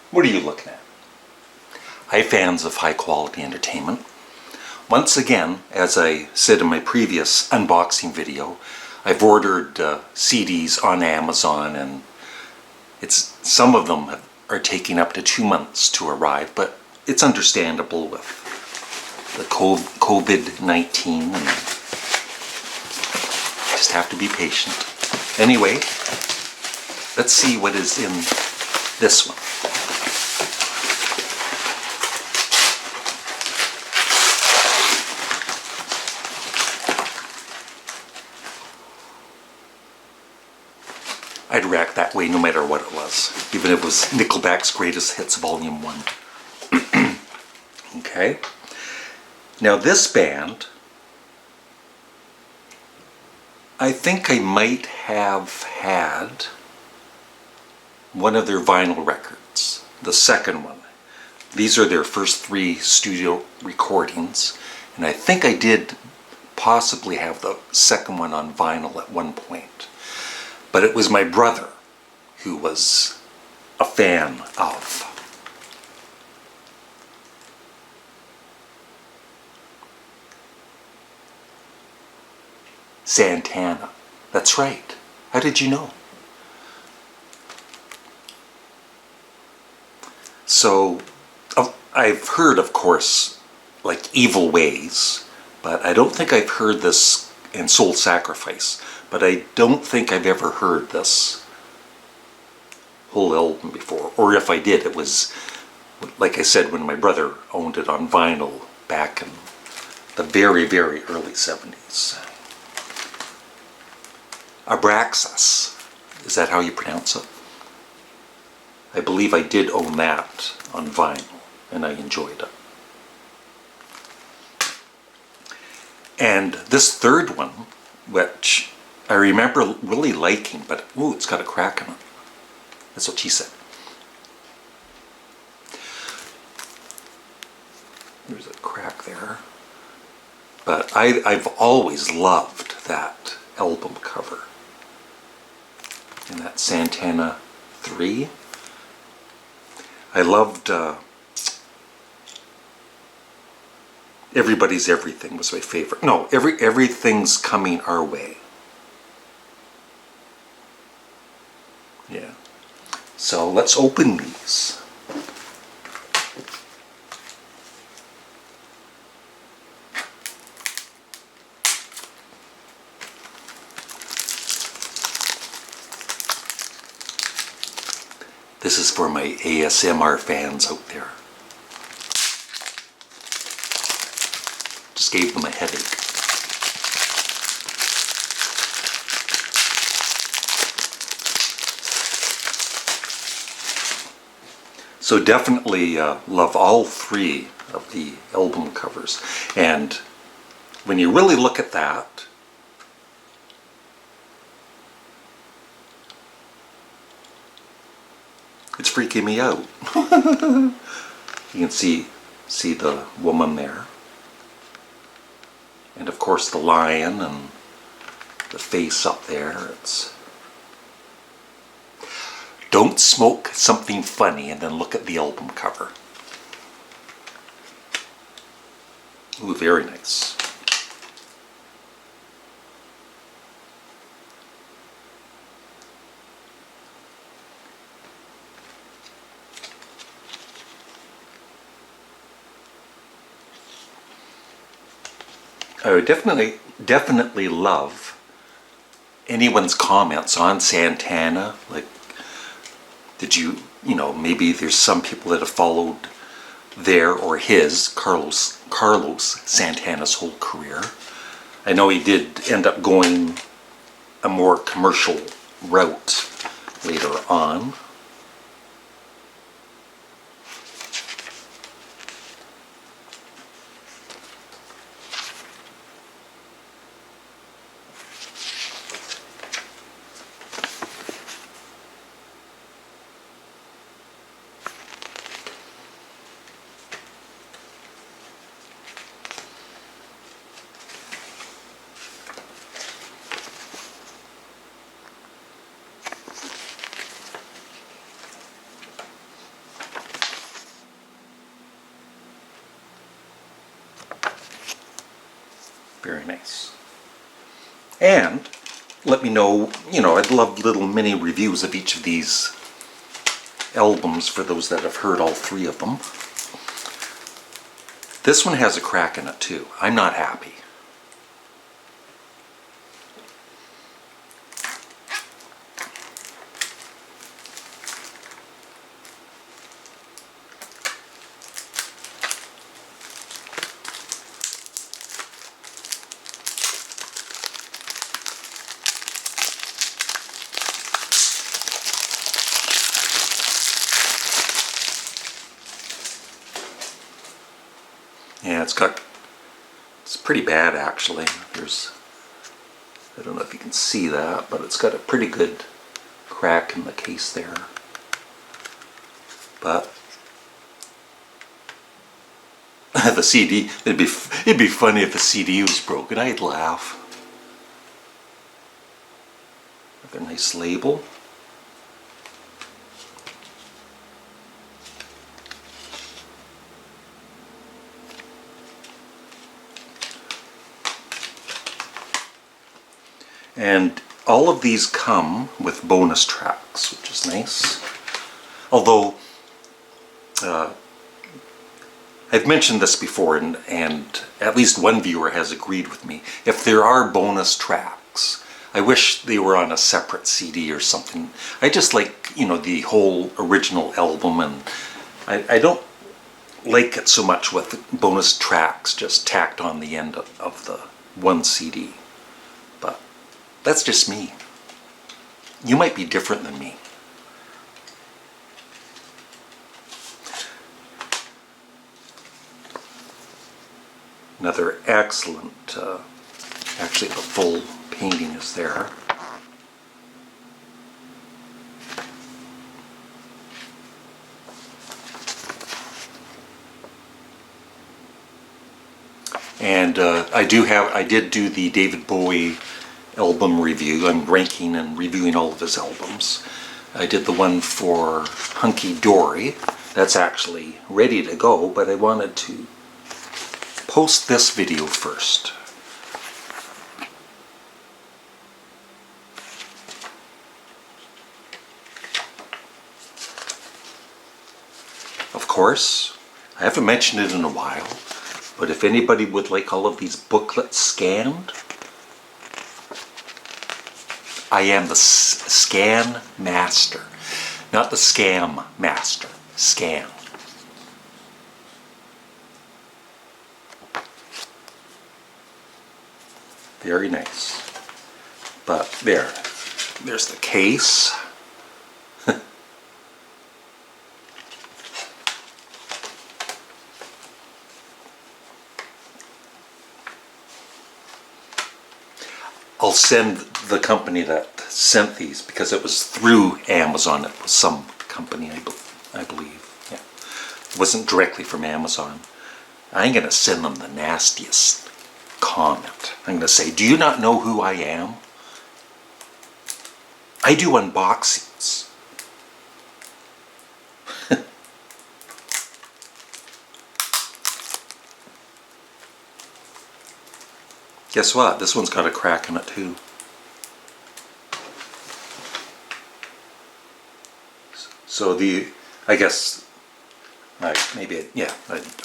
What are you looking at? Hi, fans of high quality entertainment. Once again, as I said in my previous unboxing video, I've ordered CDs on Amazon, and some of them are taking up to 2 months to arrive, but it's understandable with the COVID-19, and just have to be patient. Anyway, let's see what is in this one. I'd react that way no matter what it was, even if it was Nickelback's Greatest Hits Volume 1. Okay. Now this band, I think I might have had one of their vinyl records, the second one. These are their first 3 studio recordings, and I think I did possibly have the second one on vinyl at one point. But it was my brother who was a fan of Santana. That's right. How did you know? So, I've heard, of course, like Evil Ways, but I don't think I've heard this in Soul Sacrifice. But I don't think I've ever heard this whole album before. Or if I did, it was, like I said, when my brother owned it on vinyl back in the very, very early 70s. Abraxas. Is that how you pronounce it? I believe I did own that on vinyl, and I enjoyed it. And this third one, which I remember really liking, but ooh, it's got a crack in it. That's what she said. There's a crack there. But I've always loved that album cover. And that Santana 3. I loved Everybody's Everything was my favorite. No, Everything's Coming Our Way. Yeah. So let's open these. This is for my ASMR fans out there. Just gave them a headache. So definitely love all 3 of the album covers. And when you really look at that, it's freaking me out. You can see the woman there. And of course the lion and the face up there. It's don't smoke something funny and then look at the album cover. Ooh, very nice. I would definitely love anyone's comments on Santana. Like, did you know, maybe there's some people that have followed their or his, Carlos Santana's whole career. I know he did end up going a more commercial route later on. Very nice. And let me know, I'd love little mini reviews of each of these albums for those that have heard all three of them. This one has a crack in it too. I'm not happy. Yeah, it's pretty bad actually. I don't know if you can see that, but it's got a pretty good crack in the case there. But the CD, it'd be funny if the CD was broken. I'd laugh. Have a nice label. And all of these come with bonus tracks, which is nice. Although, I've mentioned this before, and at least one viewer has agreed with me. If there are bonus tracks, I wish they were on a separate CD or something. I just like, the whole original album, and I don't like it so much with bonus tracks just tacked on the end of the one CD. But that's just me. You might be different than me. Another excellent, actually the full painting is there. And I did do the David Bowie album review. I'm ranking and reviewing all of his albums. I did the one for Hunky Dory. That's actually ready to go, but I wanted to post this video first. Of course, I haven't mentioned it in a while, but if anybody would like all of these booklets scanned, I am the scan master, not the scam master. Scan. Very nice. But there's the case. I'll send the company that sent these, because it was through Amazon. It was some company, I believe. Yeah. It wasn't directly from Amazon. I'm going to send them the nastiest comment. I'm going to say, do you not know who I am? I do unboxings. Guess what? This one's got a crack in it too. So I guess, I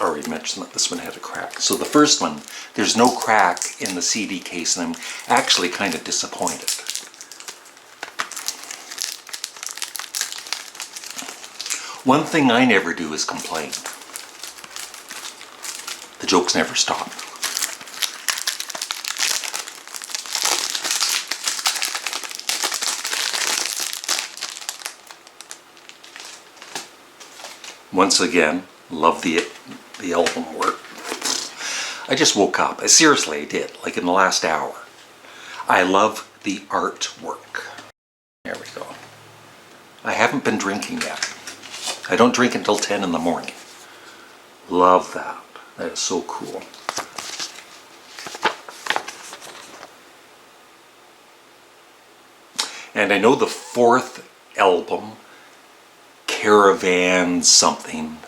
already mentioned that this one had a crack. So the first one, there's no crack in the CD case, and I'm actually kind of disappointed. One thing I never do is complain. The jokes never stop. Once again, love the album work. I just woke up. Seriously, I did, like in the last hour. I love the artwork. There we go. I haven't been drinking yet. I don't drink until 10 in the morning. Love that. That is so cool. And I know the fourth album, Caravan something.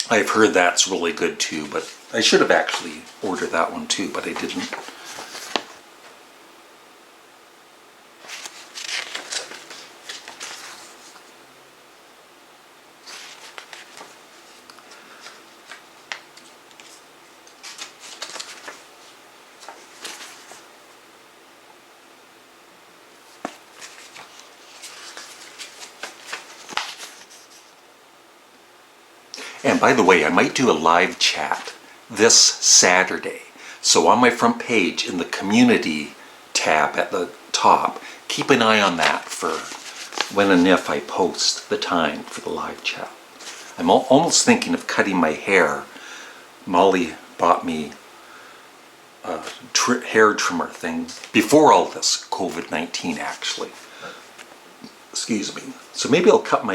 I've heard that's really good too, but I should have actually ordered that one too, but I didn't. And by the way, I might do a live chat this Saturday. So on my front page in the community tab at the top, keep an eye on that for when and if I post the time for the live chat. I'm almost thinking of cutting my hair. Molly bought me a hair trimmer thing before all this COVID-19 actually. Excuse me. So maybe I'll trim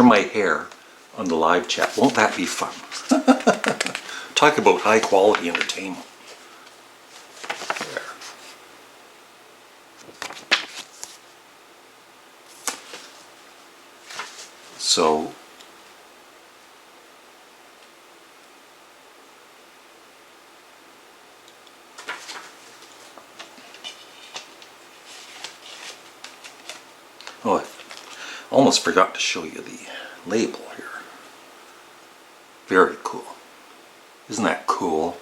my hair on the live chat. Won't that be fun? Talk about high quality entertainment. There. So oh, I almost forgot to show you the label here. Very cool. Isn't that cool?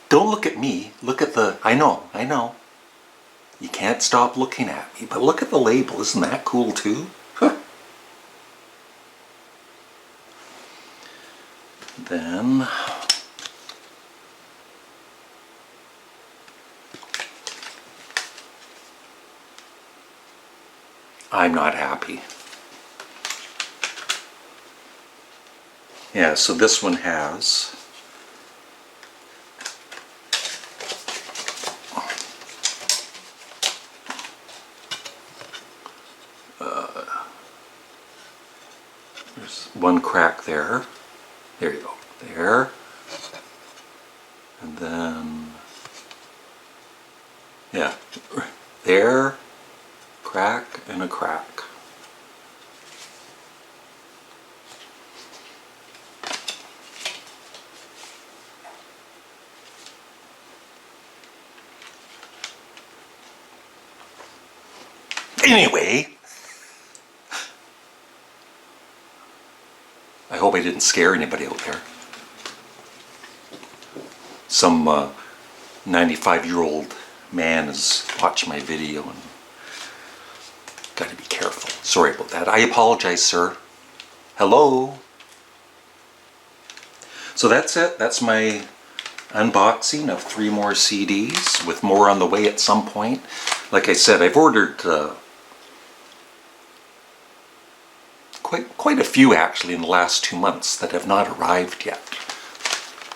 Don't look at me. Look at the... I know. You can't stop looking at me, but look at the label. Isn't that cool too? Huh. Then... I'm not happy. Yeah, so this one has there's one crack there. There you go. There. And then yeah, there, crack and a crack. Anyway, I hope I didn't scare anybody out there. Some 95-year-old man is watching my video and got to be careful. Sorry about that. I apologize, sir. Hello. So that's it. That's my unboxing of 3 more CDs with more on the way at some point. Like I said, I've ordered quite a few actually in the last 2 months that have not arrived yet.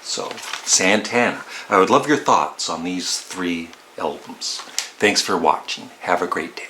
So, Santana. I would love your thoughts on these 3 albums. Thanks for watching. Have a great day.